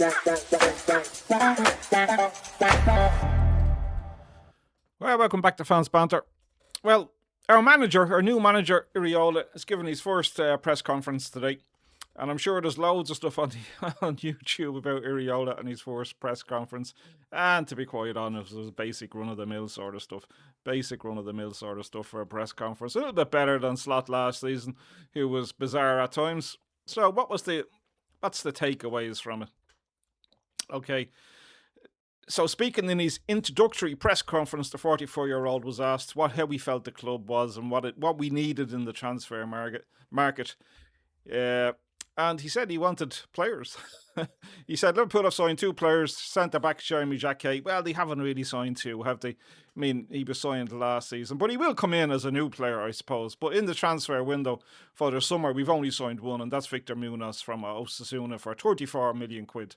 Well, welcome back to Fans Banter. Well, our new manager, Iraola, has given his first press conference today. And I'm sure there's loads of stuff on on YouTube about Iraola and his first press conference. And to be quite honest, it was basic run-of-the-mill sort of stuff. Basic run-of-the-mill sort of stuff for a press conference. A little bit better than Slot last season, who was bizarre at times. So what's the takeaways from it? Okay. So speaking in his introductory press conference, the 44-year-old was asked how he felt the club was and what we needed in the transfer market. And he said he wanted players. He said Liverpool have signed 2 players, centre-back Jeremy Jacquet. Well, they haven't really signed 2, have they? I mean, he was signed last season. But he will come in as a new player, I suppose. But in the transfer window for the summer, we've only signed 1, and that's Victor Munoz from Osasuna for 34 million quid.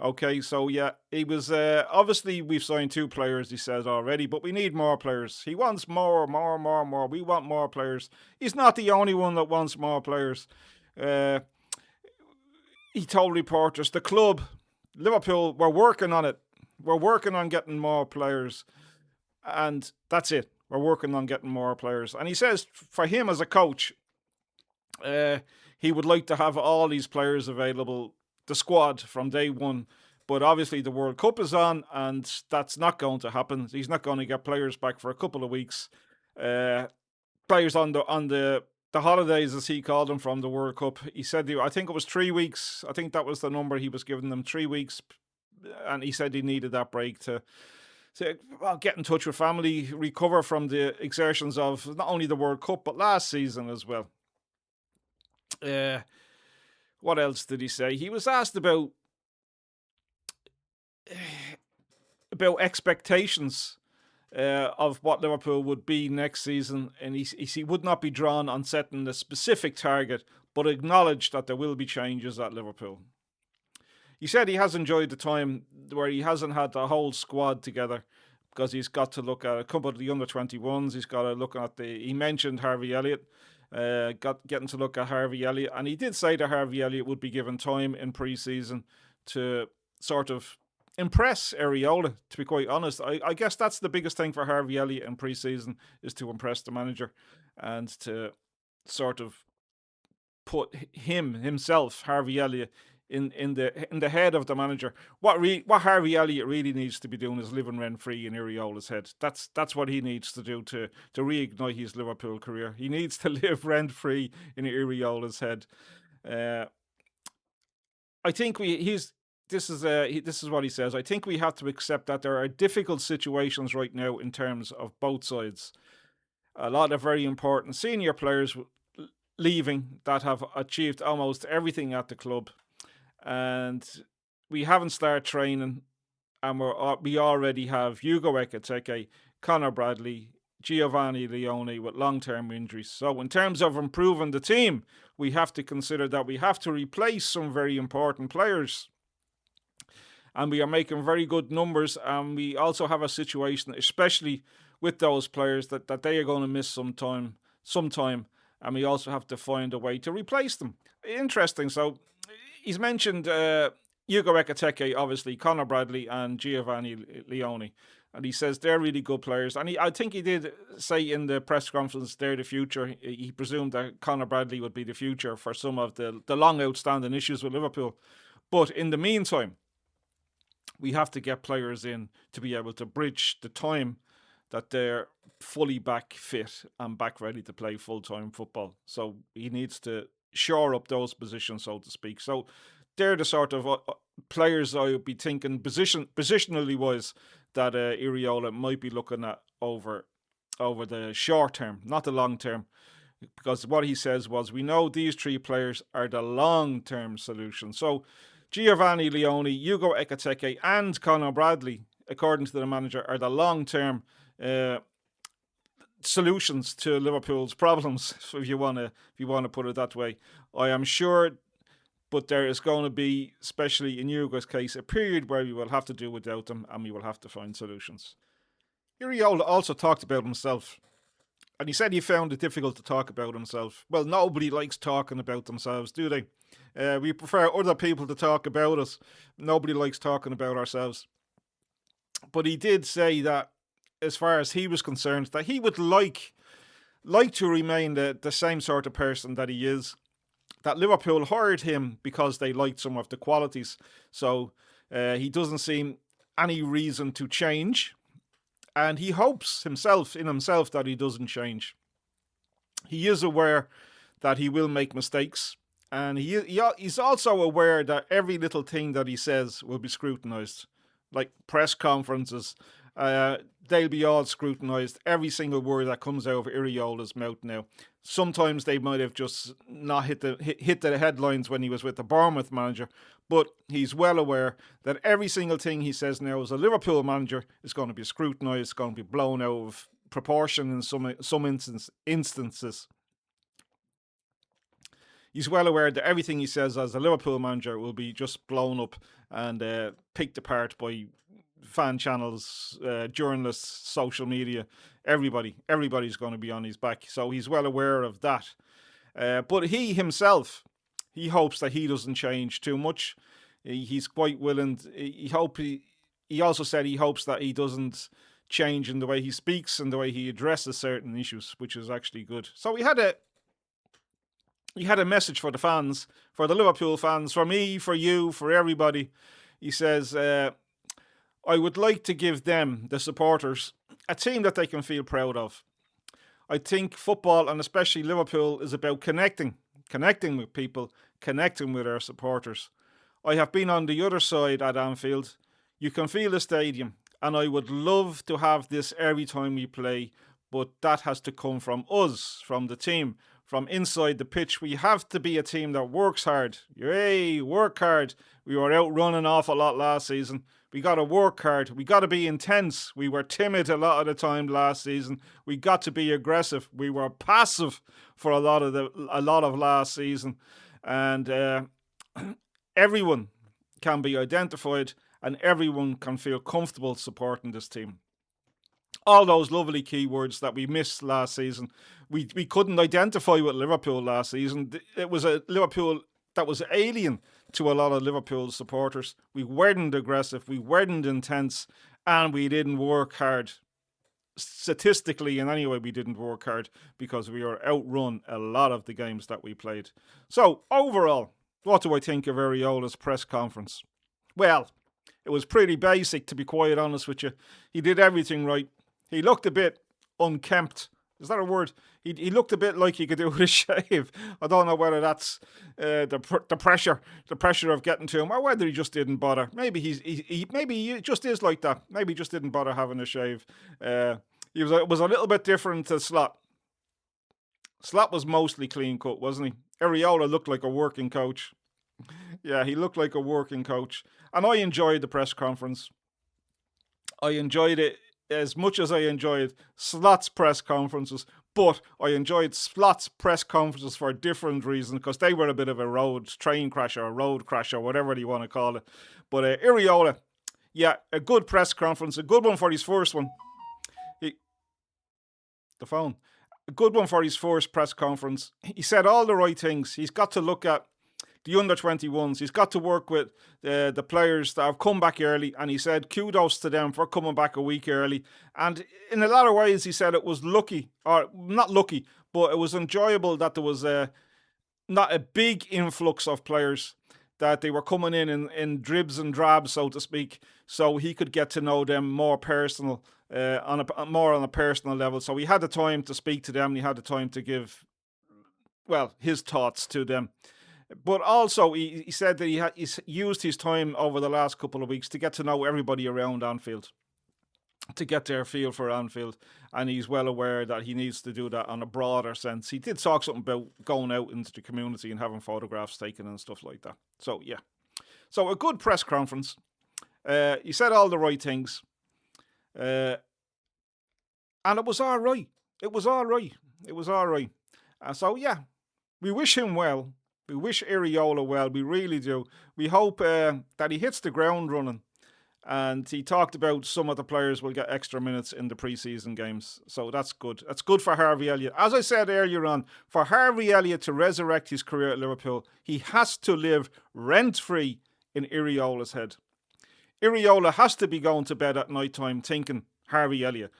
Okay, so yeah, he was obviously we've signed 2 players, he says already, but we need more players. He wants more. We want more players. He's not the only one that wants more players. He told reporters, the club, Liverpool, we're working on it. We're working on getting more players. And that's it. We're working on getting more players. And he says for him as a coach, he would like to have all these players available, the squad from day one. But obviously the World Cup is on and that's not going to happen. He's not going to get players back for a couple of weeks. Players on the holidays, as he called them, from the World Cup. He said, I think it was 3 weeks. I think that was the number he was giving them, 3 weeks. And he said he needed that break to get in touch with family, recover from the exertions of not only the World Cup, but last season as well. What else did he say? He was asked about expectations of what Liverpool would be next season, and he would not be drawn on setting a specific target, but acknowledged that there will be changes at Liverpool. He said he has enjoyed the time where he hasn't had the whole squad together because he's got to look at a couple of the under-21s. He's got to look at he mentioned Harvey Elliott, getting to look at Harvey Elliott, and he did say that Harvey Elliott would be given time in pre-season to sort of impress Iraola, to be quite honest. I guess that's the biggest thing for Harvey Elliott in pre-season, is to impress the manager and to sort of put himself, Harvey Elliott, in the head of the manager. What Harvey Elliott really needs to be doing is living rent-free in Iraola's head. That's what he needs to do to reignite his Liverpool career. He needs to live rent-free in Iraola's head. I think this is what he says. I think we have to accept that there are difficult situations right now in terms of both sides. A lot of very important senior players leaving that have achieved almost everything at the club. And we haven't started training, and we already have Hugo Ekitike, Conor Bradley, Giovanni Leone with long-term injuries. So in terms of improving the team, we have to consider that we have to replace some very important players. And we are making very good numbers, and we also have a situation, especially with those players, that they are going to miss some time, and we also have to find a way to replace them. Interesting. So he's mentioned Hugo Ekitike, obviously, Conor Bradley and Giovanni Leone. And he says they're really good players. And I think he did say in the press conference they're the future. He presumed that Conor Bradley would be the future for some of the long outstanding issues with Liverpool. But in the meantime, we have to get players in to be able to bridge the time that they're fully back fit and back ready to play full-time football. So he needs to shore up those positions, so to speak. So they're the sort of players I would be thinking positionally wise that Iraola might be looking at over the short term, not the long term. Because what he says was, we know these 3 players are the long-term solution. So Giovanni Leone, Hugo Ekitike and Conor Bradley, according to the manager, are the long-term solutions to Liverpool's problems, if you want to put it that way. I am sure, but there is going to be, especially in Hugo's case, a period where we will have to do without them and we will have to find solutions. Iraola also talked about himself, And he said he found it difficult to talk about himself. Well, nobody likes talking about themselves, do they? We prefer other people to talk about us. Nobody likes talking about ourselves. But he did say that, as far as he was concerned, that he would like to remain the same sort of person that he is. That Liverpool hired him because they liked some of the qualities. So he doesn't seem any reason to change. And he hopes in himself that he doesn't change. He is aware that he will make mistakes. And he's also aware that every little thing that he says will be scrutinised. Like press conferences, they'll be all scrutinised. Every single word that comes out of Iraola's mouth now. Sometimes they might have just not hit the headlines when he was with the Bournemouth manager, but he's well aware that every single thing he says now as a Liverpool manager is going to be scrutinised, it's going to be blown out of proportion in some instances. He's well aware that everything he says as a Liverpool manager will be just blown up and picked apart by fan channels, journalists, social media, everybody's going to be on his back. So he's well aware of that. But he himself, he hopes that he doesn't change too much. He's quite willing. He also said he hopes that he doesn't change in the way he speaks and the way he addresses certain issues, which is actually good. So he had a message for the fans, for the Liverpool fans, for me, for you, for everybody. He says, I would like to give them, the supporters, a team that they can feel proud of. I think football, and especially Liverpool, is about connecting with people, connecting with our supporters. I have been on the other side at Anfield. You can feel the stadium, and I would love to have this every time we play, but that has to come from us, from the team, from inside the pitch. We have to be a team that works hard. Yay, work hard. We were out running off a lot last season. We got to work hard. We got to be intense. We were timid a lot of the time last season. We got to be aggressive. We were passive for a lot of last season, and everyone can be identified, and everyone can feel comfortable supporting this team. All those lovely keywords that we missed last season. We couldn't identify with Liverpool last season. It was a Liverpool that was alien to a lot of Liverpool supporters. We weren't aggressive, we weren't intense, and we didn't work hard. Statistically, in any way, we didn't work hard because we were outrun a lot of the games that we played. So, overall, what do I think of Iraola's press conference? Well, it was pretty basic, to be quite honest with you. He did everything right. He looked a bit unkempt. Is that a word? He looked a bit like he could do with a shave. I don't know whether that's the pressure of getting to him, or whether he just didn't bother. Maybe he just is like that. Maybe he just didn't bother having a shave. It was a little bit different to Slot. Slot was mostly clean cut, wasn't he? Iraola looked like a working coach. Yeah, he looked like a working coach. And I enjoyed the press conference. I enjoyed it as much as I enjoyed Slot's press conferences, but I enjoyed Slot's press conferences for a different reason, because they were a bit of a train crash or a road crash or whatever you want to call it. But Iraola, yeah, a good press conference, a good one for his first one. A good one for his first press conference. He said all the right things. He's got to look at the under-21s. He's got to work with the players that have come back early, and he said kudos to them for coming back a week early. And in a lot of ways, he said it was lucky, or not lucky, but it was enjoyable that there was not a big influx of players, that they were coming in dribs and drabs, so to speak, so he could get to know them more personal, more on a personal level. So he had the time to speak to them, and he had the time to give, well, his thoughts to them. But also, he said that he's used his time over the last couple of weeks to get to know everybody around Anfield, to get their feel for Anfield, and he's well aware that he needs to do that on a broader sense. He did talk something about going out into the community and having photographs taken and stuff like that. So, yeah. So, a good press conference. He said all the right things. And it was all right. It was all right. So, yeah, we wish him well. We wish Iraola well. We really do. We hope that he hits the ground running And he talked about some of the players will get extra minutes in the preseason games. So that's good. That's good for Harvey Elliott. As I said earlier on, for Harvey Elliott to resurrect his career at Liverpool, he has to live rent-free in Iraola's head. Iraola has to be going to bed at night time thinking, Harvey Elliott.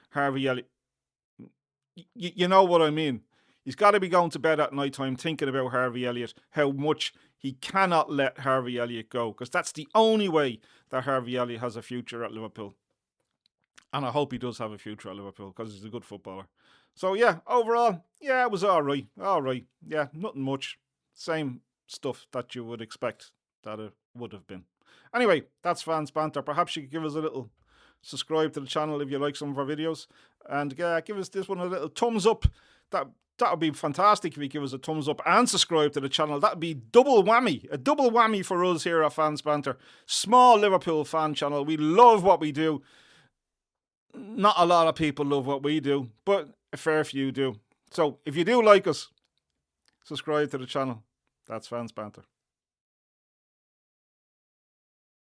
You know what I mean. He's got to be going to bed at night time thinking about Harvey Elliott, how much he cannot let Harvey Elliott go, because that's the only way that Harvey Elliott has a future at Liverpool. And I hope he does have a future at Liverpool, because he's a good footballer. So yeah, overall, yeah, it was all right. Yeah, nothing much. Same stuff that you would expect that it would have been. Anyway, that's Fans Banter. Perhaps you could give us a little subscribe to the channel if you like some of our videos, and give us this one a little thumbs up. That would be fantastic if you give us a thumbs up and subscribe to the channel. That would be double whammy. A double whammy for us here at Fans Banter. Small Liverpool fan channel. We love what we do. Not a lot of people love what we do, but a fair few do. So if you do like us, subscribe to the channel. That's Fans Banter.